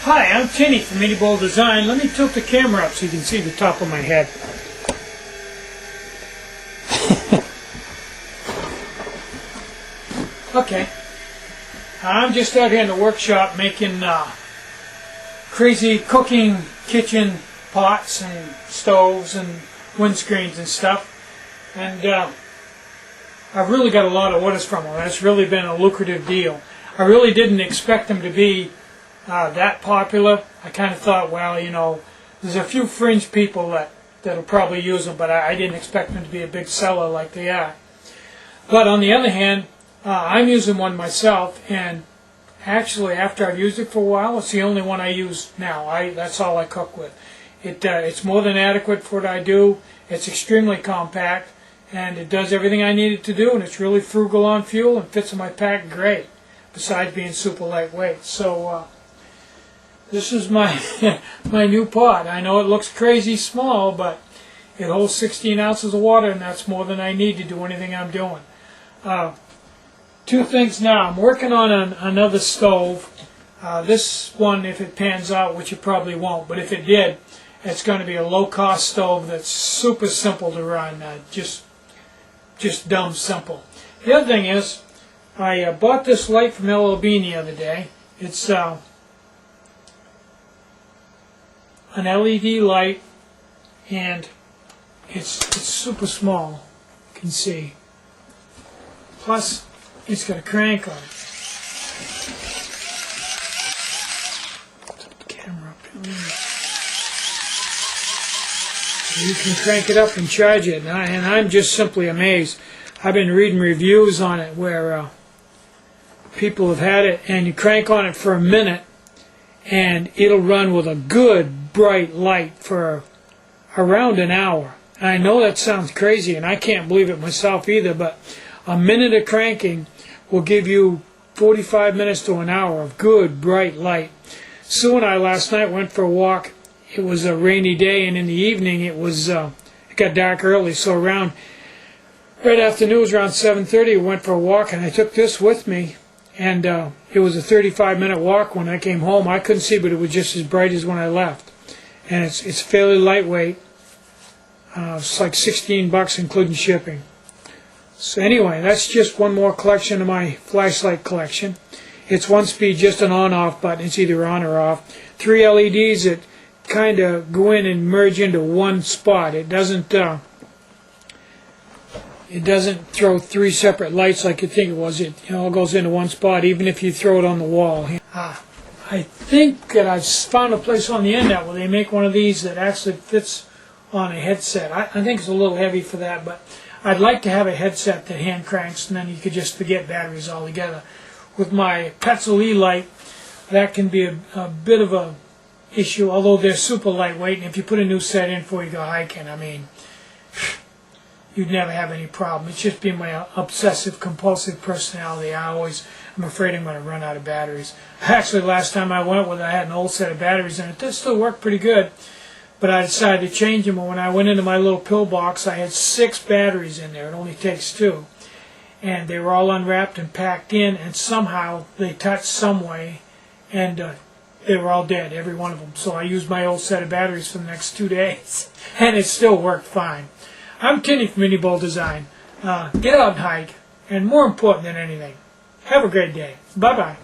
Hi, I'm Tinny from Minibulldesign. Let me tilt the camera up so you can see the top of my head. Okay. I'm just out here in the workshop making crazy cooking kitchen pots and stoves and windscreens and stuff. And I've really got a lot of orders from them. It's really been a lucrative deal. I really didn't expect them to be that popular. I kind of thought, well, you know, there's a few fringe people that'll probably use them, but I didn't expect them to be a big seller like they are. But on the other hand, I'm using one myself, and actually after I've used it for a while, it's the only one I use now. That's all I cook with. It's more than adequate for what I do. It's extremely compact, and it does everything I need it to do, and it's really frugal on fuel and fits in my pack great, besides being super lightweight. So this is my my new pot. I know it looks crazy small, but it holds 16 ounces of water, and that's more than I need to do anything I'm doing. Two things now. I'm working on another stove. This one, if it pans out, which it probably won't, but if it did, it's going to be a low-cost stove that's super simple to run, just dumb simple. The other thing is, I bought this light from LL Bean the other day. It's an LED light, and it's super small, you can see. Plus, it's got a crank on it. Put the camera up here. You can crank it up and charge it, and I'm just simply amazed. I've been reading reviews on it where people have had it, and you crank on it for a minute, and it'll run with a good bright light for around an hour. I know that sounds crazy, and I can't believe it myself either, but a minute of cranking will give you 45 minutes to an hour of good bright light. Sue and I last night went for a walk. It was a rainy day, and in the evening it got dark early, so right after news, around 7:30, we went for a walk, and I took this with me, and it was a 35-minute walk. When I came home, I couldn't see, but it was just as bright as when I left. And it's fairly lightweight. It's like $16 including shipping. So anyway, that's just one more collection of my flashlight collection. It's one speed, just an on-off button. It's either on or off. 3 LEDs that kind of go in and merge into one spot. It doesn't throw 3 separate lights like you think it was. It all goes into one spot, even if you throw it on the wall. I think that I've found a place on the internet where they make one of these that actually fits on a headset. I think it's a little heavy for that, but I'd like to have a headset that hand cranks, and then you could just forget batteries altogether. With my Petzl E-Light, that can be a bit of a issue, although they're super lightweight, and if you put a new set in before you go hiking, I mean, you'd never have any problem. It's just been my obsessive-compulsive personality. I'm afraid I'm going to run out of batteries. Actually, last time I went with it, I had an old set of batteries in it. That still worked pretty good, but I decided to change them. And when I went into my little pill box, I had 6 batteries in there. It only takes 2. And they were all unwrapped and packed in, and somehow they touched some way, and they were all dead, every one of them. So I used my old set of batteries for the next 2 days, and it still worked fine. I'm Tinny from Minibulldesign. Get out and hike, and more important than anything, have a great day. Bye-bye.